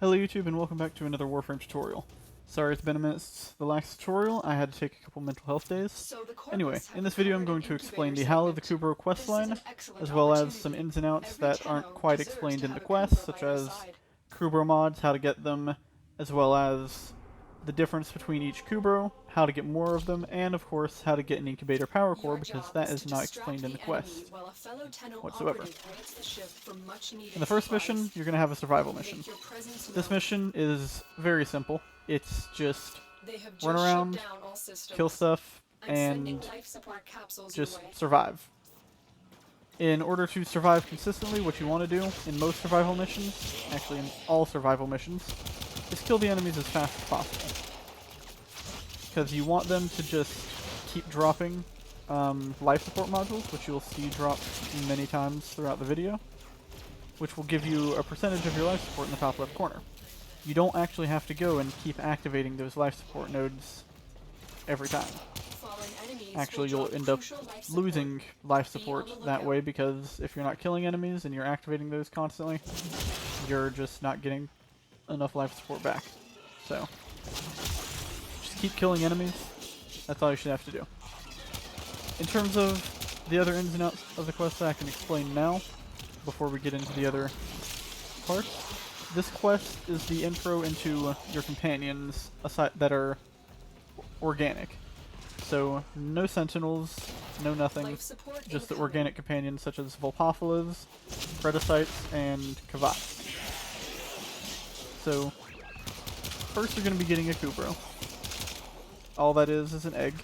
Hello YouTube and welcome back to another Warframe tutorial. Sorry it's been a minute since the last tutorial, I had to take a couple mental health days. Anyway, in this video I'm going to explain the Howl of the Kubrow questline, as well as some ins and outs that aren't quite explained in the quests, such as Kubrow mods, how to get them, as well as the difference between each Kubrow, how to get more of them, and of course how to get an incubator power core, because that is not explained in the quest whatsoever. In the first mission, you're going to have a survival mission. This mission is very simple. It's just run around, kill stuff, and just survive. In order to survive consistently, what you want to do in most survival missions, actually in all survival missions, is kill the enemies as fast as possible. Because you want them to just keep dropping life support modules, which you'll see drop many times throughout the video, which will give you a percentage of your life support in the top left corner. You don't actually have to go and keep activating those life support nodes every time. Actually, you'll end up losing life support that way, because if you're not killing enemies and you're activating those constantly, you're just not getting enough life support back. So, just keep killing enemies. That's all you should have to do. In terms of the other ins and outs of the quest that I can explain now, before we get into the other parts, this quest is the intro into your companions that are organic. So, no sentinels, no nothing, just the organic companions such as Volpophilas, Predicites, and Kavats. So, first you're going to be getting a Kubrow. All that is an egg.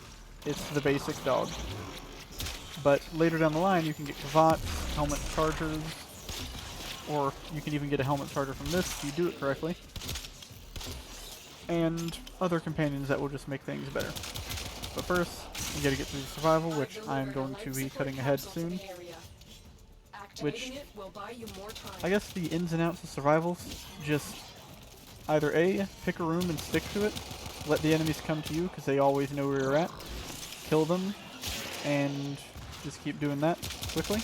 It's the basic dog. But later down the line you can get Kavats, helmet chargers, or you can even get a helmet charger from this if you do it correctly, and other companions that will just make things better. But first, you gotta get through the survival, which I'm going to be cutting ahead soon. Which, I guess the ins and outs of survivals, just either A, pick a room and stick to it, let the enemies come to you because they always know where you're at, kill them, and just keep doing that quickly,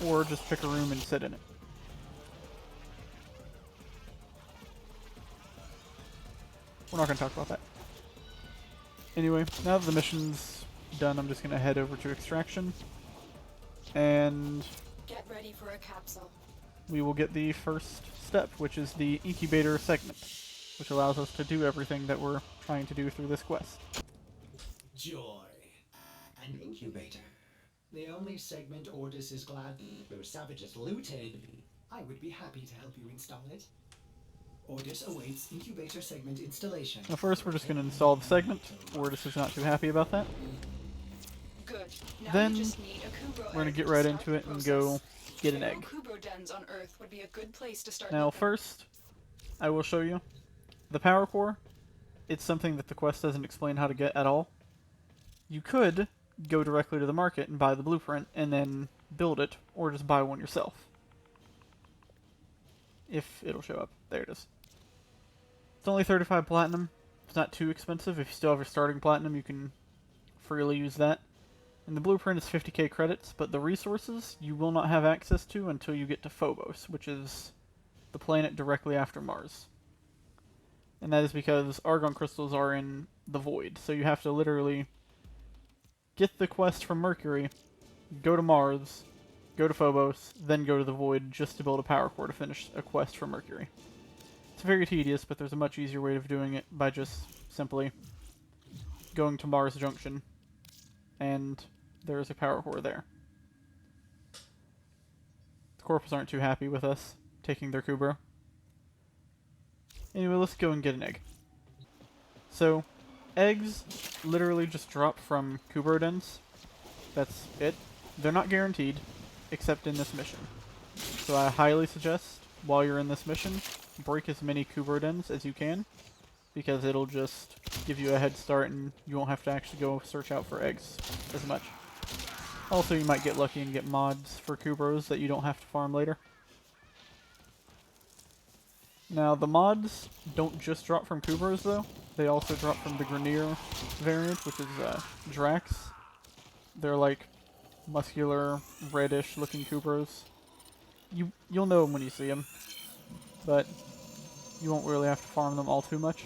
or just pick a room and sit in it. We're not going to talk about that. Anyway, now that the mission's done, I'm just going to head over to Extraction, and get ready for a capsule. We will get the first step, which is the incubator segment, which allows us to do everything that we're trying to do through this quest. Joy. An incubator. The only segment Ordis is glad those savages looted. I would be happy to help you install it. Ordis awaits incubator segment installation. Now first we're just going to install the segment. Ordis is not too happy about that. Good. Now then you just need a Kubrow we're going to get to right start into the it and process. go get an egg. Kubrow dens on Earth would be a good place to start. Now looking. first, I will show you the power core. It's something that the quest doesn't explain how to get at all. You could go directly to the market and buy the blueprint and then build it, or just buy one yourself. If it'll show up. There it is. It's only 35 platinum. It's not too expensive. If you still have your starting platinum, you can freely use that. And the blueprint is 50k credits, but the resources you will not have access to until you get to Phobos, which is the planet directly after Mars. And that is because argon crystals are in the void, so you have to literally get the quest from Mercury, go to Mars, go to Phobos, then go to the void just to build a power core to finish a quest from Mercury. It's very tedious, but there's a much easier way of doing it by just simply going to Mars Junction, and there's a power core there. The Corpus aren't too happy with us taking their Kubrow. Anyway, let's go and get an egg. So, eggs literally just drop from Kubrow dens. That's it. They're not guaranteed, except in this mission. So I highly suggest, while you're in this mission, break as many Kubrow dens as you can, because it'll just give you a head start and you won't have to actually go search out for eggs as much. Also, you might get lucky and get mods for Kubrows that you don't have to farm later. Now, the mods don't just drop from Kubrows, though. They also drop from the Grenier variant, which is Drax. They're like muscular, reddish-looking Kubrows. You'll know them when you see them. But you won't really have to farm them all too much.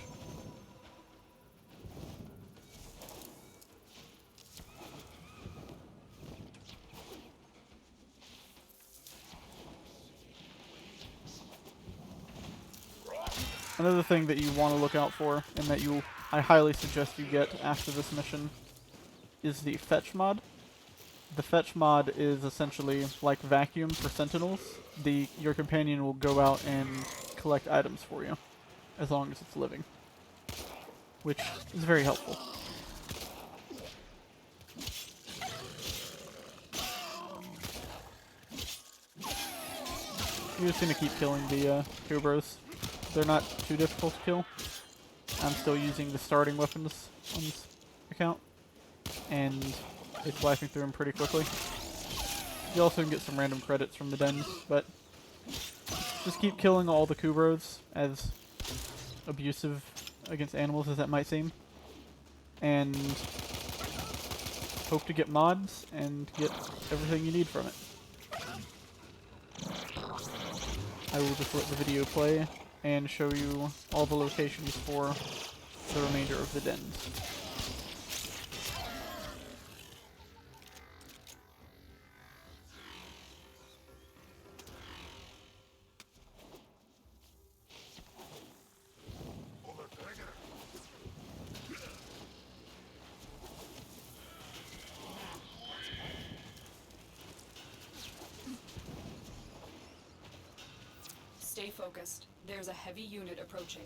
Another thing that you want to look out for, and that I highly suggest you get after this mission, is the fetch mod. The fetch mod is essentially like vacuum for sentinels. Your companion will go out and collect items for you, as long as it's living, which is very helpful. You're just gonna keep killing the Kubrows. They're not too difficult to kill. I'm still using the starting weapons on this account, and it's wiping through them pretty quickly. You also can get some random credits from the dens, but just keep killing all the Kubrows, as abusive against animals as that might seem, and hope to get mods and get everything you need from it. I will just let the video play and show you all the locations for the remainder of the dens. Stay focused. There's a heavy unit approaching.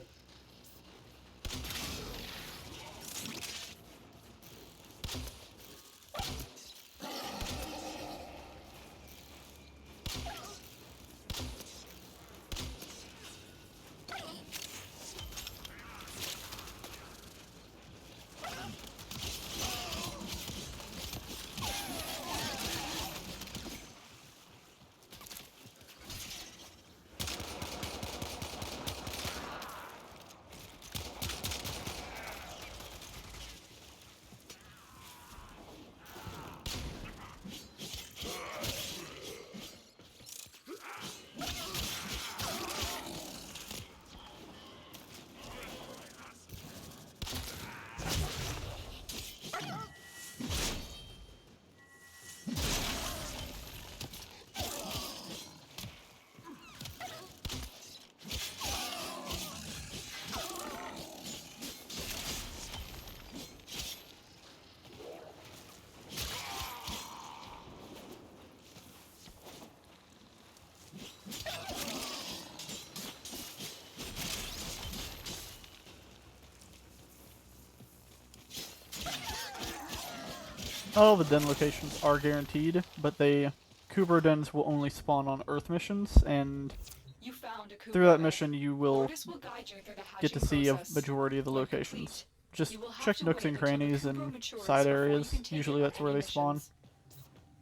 All the den locations are guaranteed, but Kubrow dens will only spawn on Earth missions, and You found a Kubrow through that den. mission you will Mortis will guide you through the get to hatching see a process. majority of the When locations. complete, Just you will have check to nooks wait and until the crannies Kubrow and matures side before you areas. can take Usually it on that's where any they spawn. missions.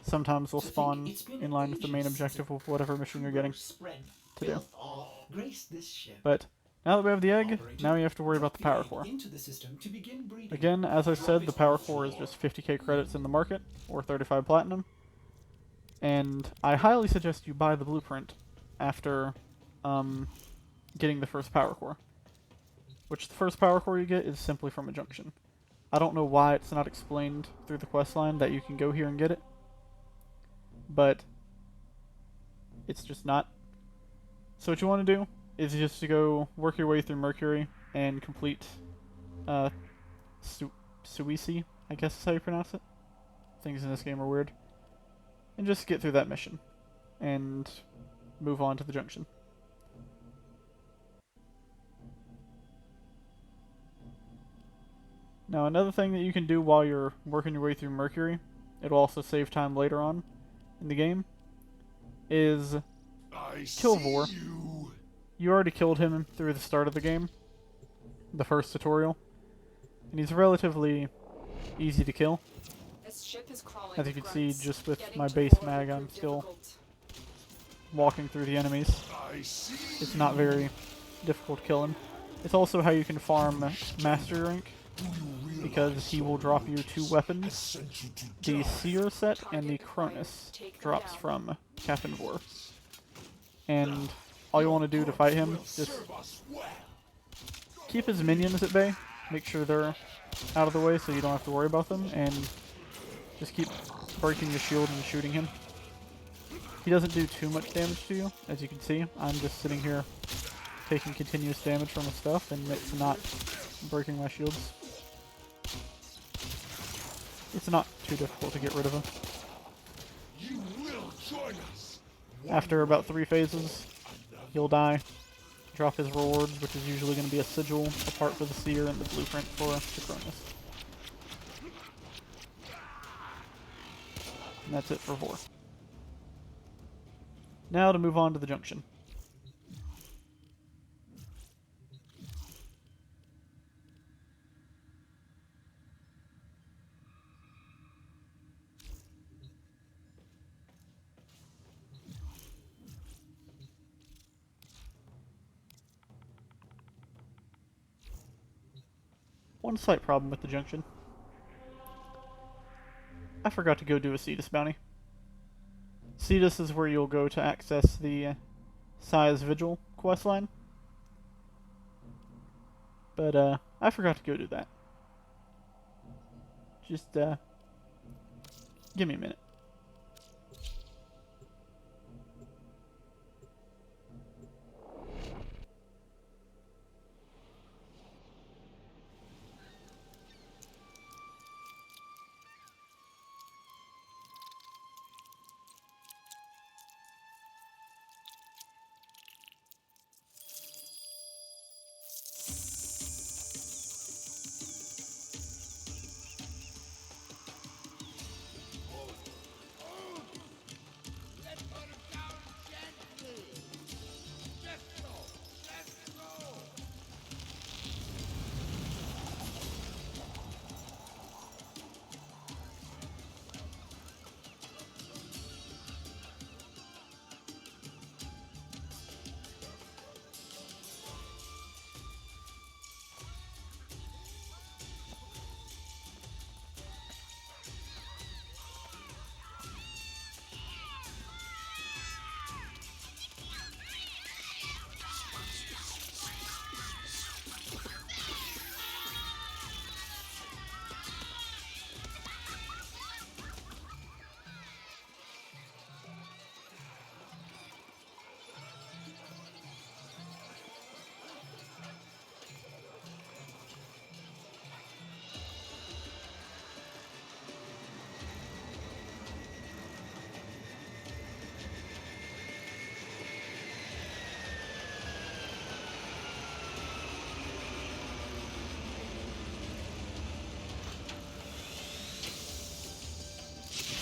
Sometimes they'll To think spawn it's been in line with the main ages since objective of whatever mission you're getting spread to do. filth all grace this ship. But now that we have the egg, Operator, now you have to worry about drop the power egg core. into the system to begin breeding. Again, as I Drop said, it the on power the core is floor. just 50k credits in the market, or 35 platinum. And I highly suggest you buy the blueprint after getting the first power core. Which the first power core you get is simply from a junction. I don't know why it's not explained through the questline that you can go here and get it, but it's just not. So what you want to do is just to go work your way through Mercury and complete Suisi, I guess is how you pronounce it. Things in this game are weird. And just get through that mission and move on to the junction. Now another thing that you can do while you're working your way through Mercury, it'll also save time later on in the game, is kill Vor. You already killed him through the start of the game, the first tutorial, and he's relatively easy to kill. This ship is crawling As you with can see, grunts. just with Getting my to base Vor mag, will I'm prove still difficult. walking through the enemies. It's not very difficult to kill him. It's also how you can farm Master rank, because he will drop you 2 weapons. The Seer set and the Cronus drops from Captian Vor. And all you want to do to fight him, just keep his minions at bay. Make sure they're out of the way so you don't have to worry about them, and just keep breaking your shield and shooting him. He doesn't do too much damage to you, as you can see. I'm just sitting here taking continuous damage from his stuff, and it's not breaking my shields. It's not too difficult to get rid of him. After about 3 phases, he'll die, drop his rewards, which is usually going to be a sigil, a part for the Seer, and the blueprint for the Cronus. And that's it for Vor. Now to move on to the Junction. One slight problem with the Junction. I forgot to go do a Cetus bounty. Cetus is where you'll go to access the Sigh's Vigil questline. But, I forgot to go do that. Just, give me a minute.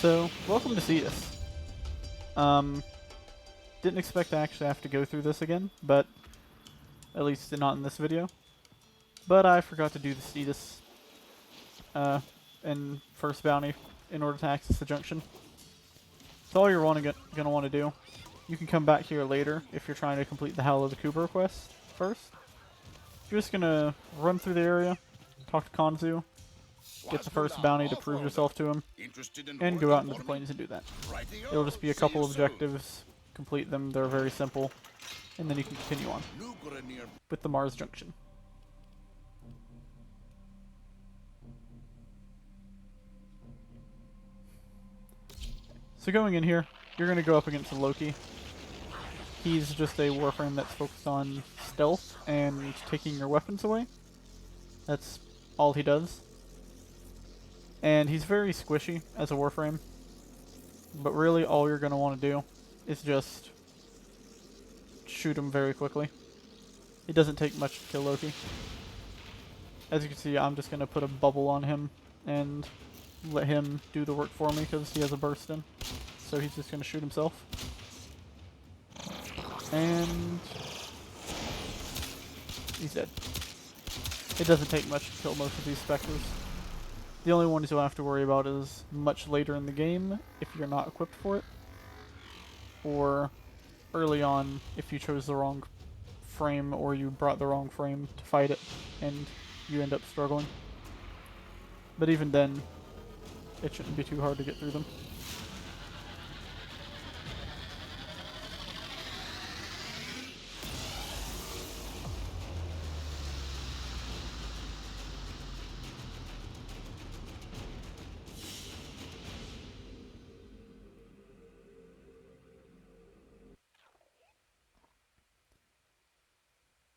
So, welcome to Cetus. Didn't expect to actually have to go through this again, but at least not in this video. But I forgot to do the Cetus in first bounty in order to access the Junction. So all you're gonna want to do, you can come back here later if you're trying to complete the Howl of the Kubrow quest first. You're just gonna run through the area, talk to Konzu, get the first bounty to prove yourself to him, and go out into the plains and do that. It'll just be a couple objectives, complete them, they're very simple, and then you can continue on with the Mars Junction. So going in here, you're going to go up against Loki. He's just a Warframe that's focused on stealth and taking your weapons away. That's all he does. And he's very squishy as a Warframe. But really all you're going to want to do is just shoot him very quickly. It doesn't take much to kill Loki. As you can see, I'm just going to put a bubble on him and let him do the work for me because he has a burst in. So he's just going to shoot himself. And he's dead. It doesn't take much to kill most of these specters. The only ones you'll have to worry about is much later in the game if you're not equipped for it. Or early on if you chose the wrong frame or you brought the wrong frame to fight it and you end up struggling. But even then, it shouldn't be too hard to get through them.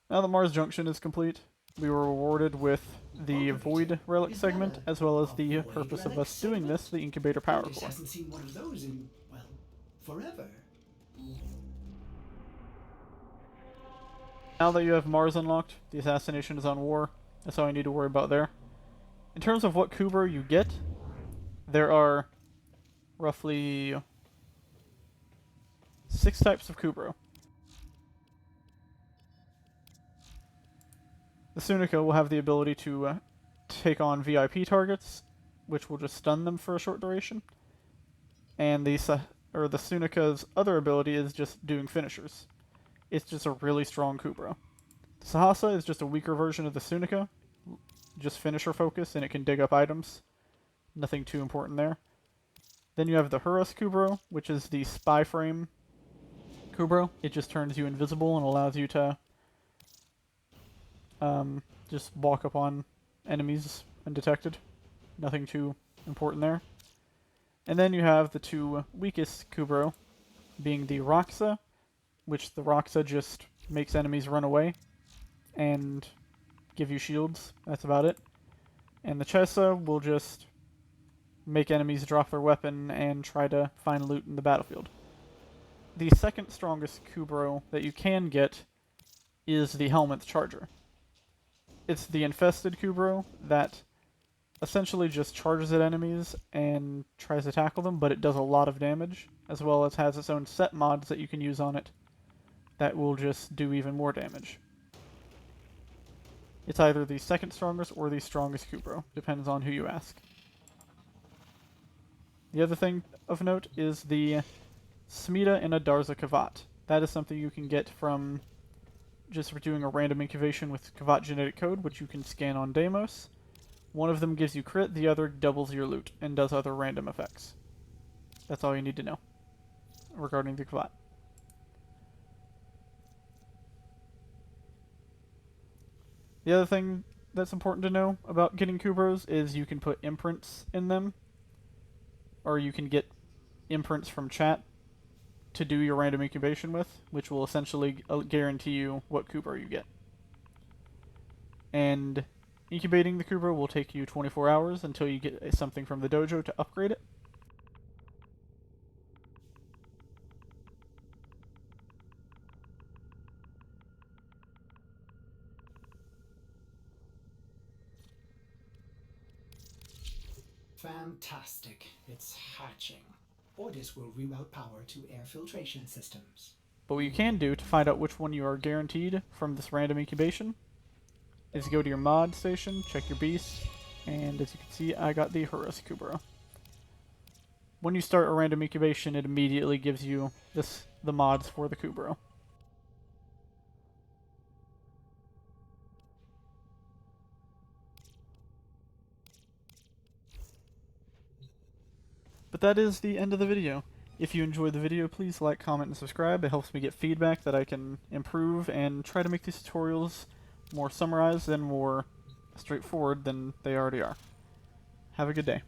Now that Mars Junction is complete, we were rewarded with the Void Relic segment, as well as the purpose of us doing this, the Incubator Power Otis Core. hasn't seen one of those in, well, forever. Now that you have Mars unlocked, the assassination is on War. That's all you need to worry about there. In terms of what Kubrow you get, there are roughly 6 types of Kubrow. The Sunica will have the ability to take on VIP targets, which will just stun them for a short duration. And the Sunica's other ability is just doing finishers. It's just a really strong Kubrow. The Sahasa is just a weaker version of the Sunica, just finisher focus, and it can dig up items. Nothing too important there. Then you have the Hurus Kubrow, which is the spy frame Kubrow. It just turns you invisible and allows you to just walk up on enemies undetected. Nothing too important there. And then you have the 2 weakest Kubrow, being the Roxa, which the Roxa just makes enemies run away and give you shields. That's about it. And the Chesa will just make enemies drop their weapon and try to find loot in the battlefield. The second strongest Kubrow that you can get is the Helminth Charger. It's the infested Kubrow that essentially just charges at enemies and tries to tackle them, but it does a lot of damage, as well as has its own set mods that you can use on it that will just do even more damage. It's either the second strongest or the strongest Kubrow, depends on who you ask. The other thing of note is the Smita and Adarza Kavat. That is something you can get from just doing a random incubation with Kavat genetic code, which you can scan on Deimos. One of them gives you crit, the other doubles your loot and does other random effects. That's all you need to know regarding the Kavat. The other thing that's important to know about getting Kubrows is you can put imprints in them, or you can get imprints from chat to do your random incubation with, which will essentially guarantee you what Kubrow you get. And incubating the Kubrow will take you 24 hours until you get something from the dojo to upgrade it. Fantastic. It's hatching. Ordis will reroute power to air filtration systems. But what you can do to find out which one you are guaranteed from this random incubation is go to your mod station, check your beasts, and as you can see, I got the Hurus Kubrow. When you start a random incubation, it immediately gives you the mods for the Kubrow. But that is the end of the video. If you enjoyed the video, please like, comment, and subscribe. It helps me get feedback that I can improve and try to make these tutorials more summarized and more straightforward than they already are. Have a good day.